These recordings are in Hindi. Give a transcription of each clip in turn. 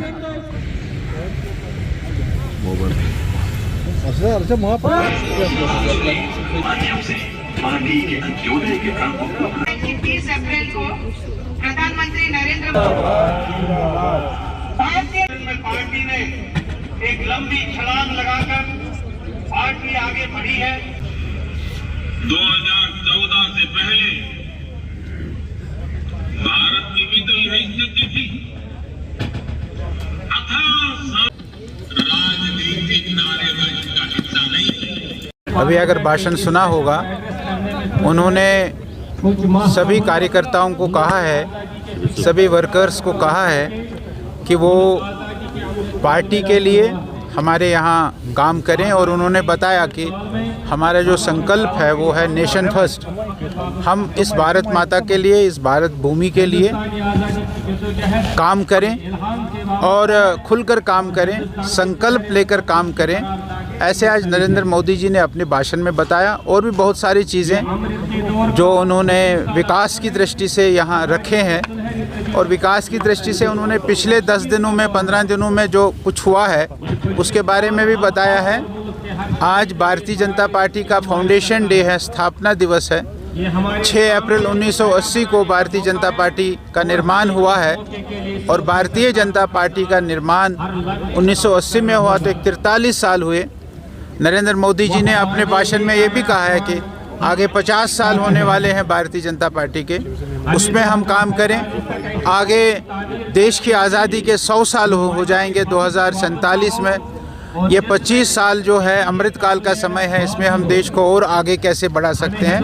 30 अप्रैल को प्रधानमंत्री नरेंद्र पार्टी ने एक लंबी छलांग लगाकर पार्टी आगे बढ़ी है। 2014 से पहले भारत की भी तो यही स्थिति थी। राजनीतिक नारेबाजी का हिस्सा नहीं। अभी अगर भाषण सुना होगा, उन्होंने सभी कार्यकर्ताओं को कहा है, सभी वर्कर्स को कहा है कि वो पार्टी के लिए हमारे यहाँ काम करें। और उन्होंने बताया कि हमारा जो संकल्प है वो है नेशन फर्स्ट। हम इस भारत माता के लिए, इस भारत भूमि के लिए काम करें और खुलकर काम करें, संकल्प लेकर काम करें। ऐसे आज नरेंद्र मोदी जी ने अपने भाषण में बताया। और भी बहुत सारी चीज़ें जो उन्होंने विकास की दृष्टि से यहाँ रखे हैं, और विकास की दृष्टि से उन्होंने पिछले 10 दिनों में, 15 दिनों में जो कुछ हुआ है उसके बारे में भी बताया है। आज भारतीय जनता पार्टी का फाउंडेशन डे है, स्थापना दिवस है। 6 अप्रैल 1980 को भारतीय जनता पार्टी का निर्माण हुआ है, और भारतीय जनता पार्टी का निर्माण 1980 में हुआ तो 43 साल हुए। नरेंद्र मोदी जी ने अपने भाषण में ये भी कहा है कि आगे 50 साल होने वाले हैं भारतीय जनता पार्टी के, उसमें हम काम करें। आगे देश की आज़ादी के 100 साल हो जाएंगे 2047 में। ये 25 साल जो है अमृतकाल का समय है, इसमें हम देश को और आगे कैसे बढ़ा सकते हैं,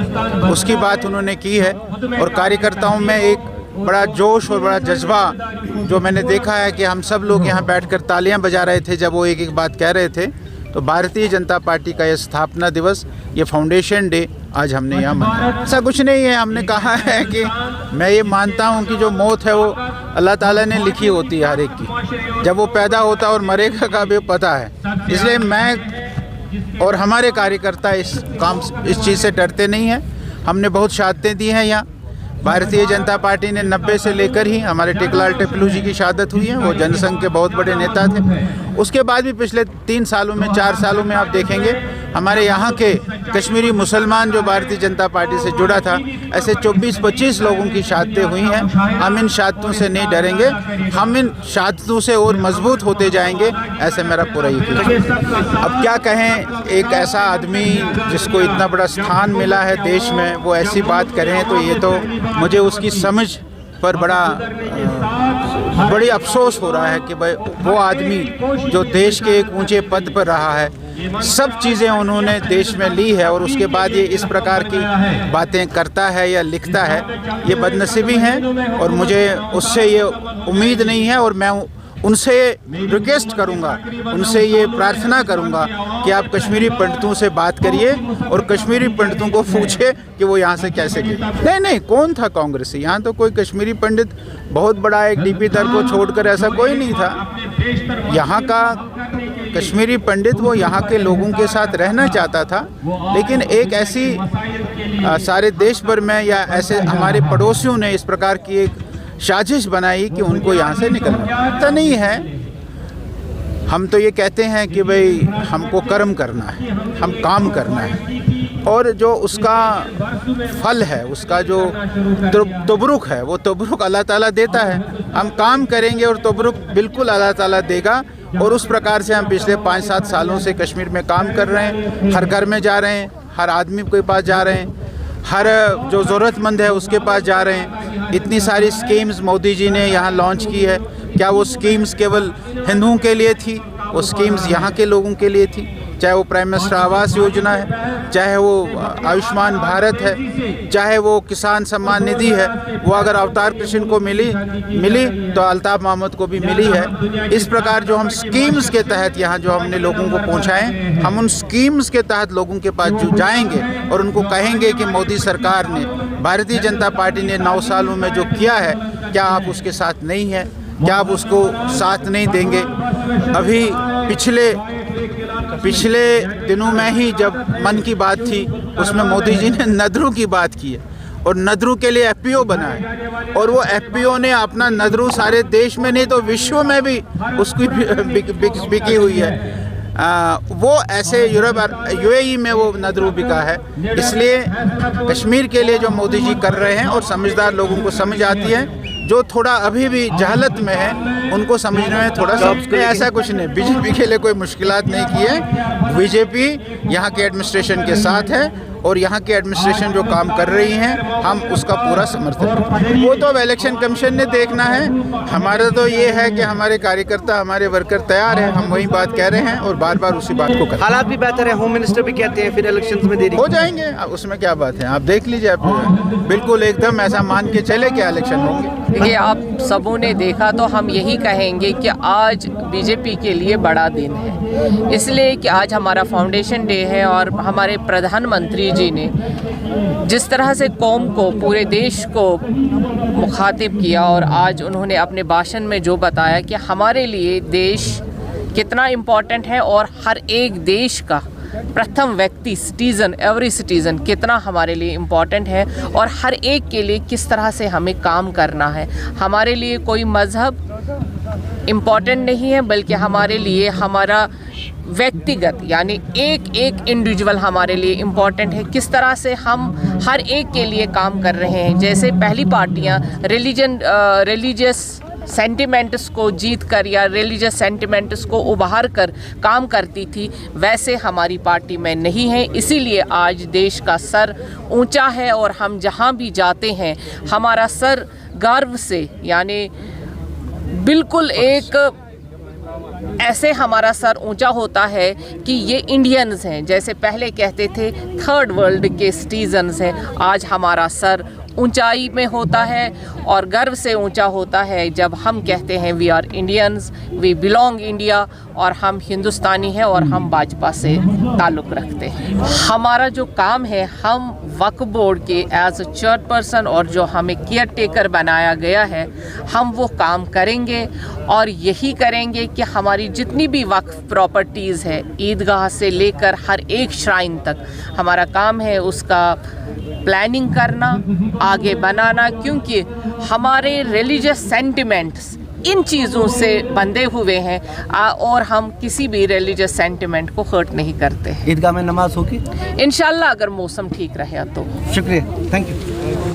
उसकी बात उन्होंने की है। और कार्यकर्ताओं में एक बड़ा जोश और बड़ा जज्बा जो मैंने देखा है कि हम सब लोग यहाँ बैठकर तालियां बजा रहे थे जब वो एक एक बात कह रहे थे। तो भारतीय जनता पार्टी का ये स्थापना दिवस, ये फाउंडेशन डे आज हमने यहाँ मनाया। ऐसा कुछ नहीं है, हमने कहा है कि मैं ये मानता हूँ कि जो मौत है वो अल्लाह ताला ने लिखी होती है हर एक की, जब वो पैदा होता है और मरेगा का भी पता है। इसलिए मैं और हमारे कार्यकर्ता इस चीज़ से डरते नहीं हैं। हमने बहुत शहादतें दी हैं यहाँ। भारतीय जनता पार्टी ने 90 से लेकर ही हमारे टेकलाल टेपलू जी की शहादत हुई है, वो जनसंघ के बहुत बड़े नेता थे। उसके बाद भी पिछले 3 सालों में, 4 सालों में आप देखेंगे हमारे यहाँ के कश्मीरी मुसलमान जो भारतीय जनता पार्टी से जुड़ा था, ऐसे 24-25 लोगों की शहादतें हुई हैं। हम इन शहादतों से नहीं डरेंगे, हम इन शहादतों से और मजबूत होते जाएंगे, ऐसे मेरा पूरा यकीन है। अब क्या कहें, एक ऐसा आदमी जिसको इतना बड़ा स्थान मिला है देश में, वो ऐसी बात करें तो ये तो मुझे उसकी समझ पर बड़ी अफसोस हो रहा है कि भाई वो आदमी जो देश के एक ऊंचे पद पर रहा है, सब चीज़ें उन्होंने देश में ली है, और उसके बाद ये इस प्रकार की बातें करता है या लिखता है, ये बदनसीबी है। और मुझे उससे ये उम्मीद नहीं है, और मैं उनसे रिक्वेस्ट करूंगा, उनसे ये प्रार्थना करूंगा कि आप कश्मीरी पंडितों से बात करिए और कश्मीरी पंडितों को पूछिए कि वो यहाँ से कैसे गए। नहीं, कौन था कांग्रेसी? यहाँ तो कोई कश्मीरी पंडित बहुत बड़ा एक डीपी दर को छोड़कर ऐसा कोई नहीं था। यहाँ का कश्मीरी पंडित वो यहाँ के लोगों के साथ रहना चाहता था, लेकिन एक ऐसी सारे देश भर में या ऐसे हमारे पड़ोसियों ने इस प्रकार की एक साजिश बनाई कि उनको यहाँ से निकलना तो नहीं है। हम तो ये कहते हैं कि भाई हमको कर्म करना है, हम काम करना है, और जो उसका फल है, उसका जो तबरुक है, वो तबरुक अल्लाह ताला देता है। हम काम करेंगे और तबरुक बिल्कुल अल्लाह ताला देगा। और उस प्रकार से हम पिछले 5-7 सालों से कश्मीर में काम कर रहे हैं। हर घर में जा रहे हैं, हर आदमी के पास जा रहे हैं, हर जो ज़रूरतमंद है उसके पास जा रहे हैं। इतनी सारी स्कीम्स मोदी जी ने यहाँ लॉन्च की है। क्या वो स्कीम्स केवल हिंदुओं के लिए थी? वो स्कीम्स यहाँ के लोगों के लिए थी। चाहे वो प्राइम मिनिस्टर आवास योजना है, चाहे वो आयुष्मान भारत है, चाहे वो किसान सम्मान निधि है, वो अगर अवतार कृष्ण को मिली तो अल्ताफ महमूद को भी मिली है। इस प्रकार जो हम स्कीम्स के तहत यहाँ जो हमने लोगों को पहुँचाएँ, हम उन स्कीम्स के तहत लोगों के पास जो जाएंगे और उनको कहेंगे कि मोदी सरकार ने, भारतीय जनता पार्टी ने 9 सालों में जो किया है, क्या आप उसके साथ नहीं हैं? क्या आप उसको साथ नहीं देंगे? अभी पिछले दिनों में ही जब मन की बात थी, उसमें मोदी जी ने नदरों की बात की है, और नदरू के लिए एफपीओ बना है, और वो एफपीओ ने अपना नदरू सारे देश में नहीं तो विश्व में भी उसकी बिकी हुई है। वो ऐसे यूएई में वो नदरू बिका है। इसलिए कश्मीर के लिए जो मोदी जी कर रहे हैं और समझदार लोगों को समझ आती है, जो थोड़ा अभी भी जहलत में है उनको समझने में थोड़ा सा ऐसा कुछ नहीं। बीजेपी के लिए कोई मुश्किलात नहीं की है। बीजेपी यहाँ के एडमिनिस्ट्रेशन के साथ है और यहाँ की एडमिनिस्ट्रेशन जो काम कर रही है हम उसका पूरा समर्थन करते हैं। वो तो अब इलेक्शन कमीशन ने देखना है। हमारा तो ये है कि हमारे कार्यकर्ता, हमारे वर्कर तैयार हैं, हम वही बात कह रहे हैं और बार बार उसी बात को करें। हालात भी बेहतर है, होम मिनिस्टर भी कहते हैं फिर इलेक्शंस में देरी हो जाएंगे, अब उसमें क्या बात है। आप देख लीजिए, आप बिल्कुल एकदम ऐसा मान के चले कि इलेक्शन होंगे। देखिए, आप सबों ने देखा तो हम यही कहेंगे कि आज बीजेपी के लिए बड़ा दिन है, इसलिए कि आज हमारा फाउंडेशन डे है और हमारे प्रधानमंत्री जी ने जिस तरह से कौम को, पूरे देश को मुखातिब किया और आज उन्होंने अपने भाषण में जो बताया कि हमारे लिए देश कितना इम्पोर्टेंट है और हर एक देश का प्रथम व्यक्ति, सिटीज़न, एवरी सिटीज़न कितना हमारे लिए इम्पॉर्टेंट है और हर एक के लिए किस तरह से हमें काम करना है। हमारे लिए कोई मज़हब इम्पॉर्टेंट नहीं है, बल्कि हमारे लिए हमारा व्यक्तिगत यानी एक इंडिविजुअल हमारे लिए इम्पॉर्टेंट है। किस तरह से हम हर एक के लिए काम कर रहे हैं। जैसे पहली पार्टियाँ रिलीजियस सेंटिमेंट्स को जीत कर या रिलीजियस सेंटिमेंट्स को उभार कर काम करती थी, वैसे हमारी पार्टी में नहीं है। इसीलिए आज देश का सर ऊंचा है और हम जहां भी जाते हैं हमारा सर गर्व से, यानी बिल्कुल एक ऐसे हमारा सर ऊंचा होता है कि ये इंडियंस हैं। जैसे पहले कहते थे थर्ड वर्ल्ड के सिटीजन्स हैं, आज हमारा सर ऊंचाई में होता है और गर्व से ऊंचा होता है जब हम कहते हैं we are Indians, we belong India, और हम हिंदुस्तानी हैं और हम भाजपा से ताल्लुक़ रखते हैं। हमारा जो काम है, हम वक्फ बोर्ड के एज अ चेयरपर्सन और जो हमें केयर टेकर बनाया गया है, हम वो काम करेंगे और यही करेंगे कि हमारी जितनी भी वक्फ प्रॉपर्टीज़ है, ईदगाह से लेकर हर एक श्राइन तक, हमारा काम है उसका प्लानिंग करना, आगे बनाना, क्योंकि हमारे रिलीजियस सेंटिमेंट्स इन चीज़ों से बंधे हुए हैं और हम किसी भी रिलीजियस सेंटिमेंट को हर्ट नहीं करते। ईदगाह में नमाज होगी इंशाल्लाह, अगर मौसम ठीक रहे तो। शुक्रिया, थैंक यू।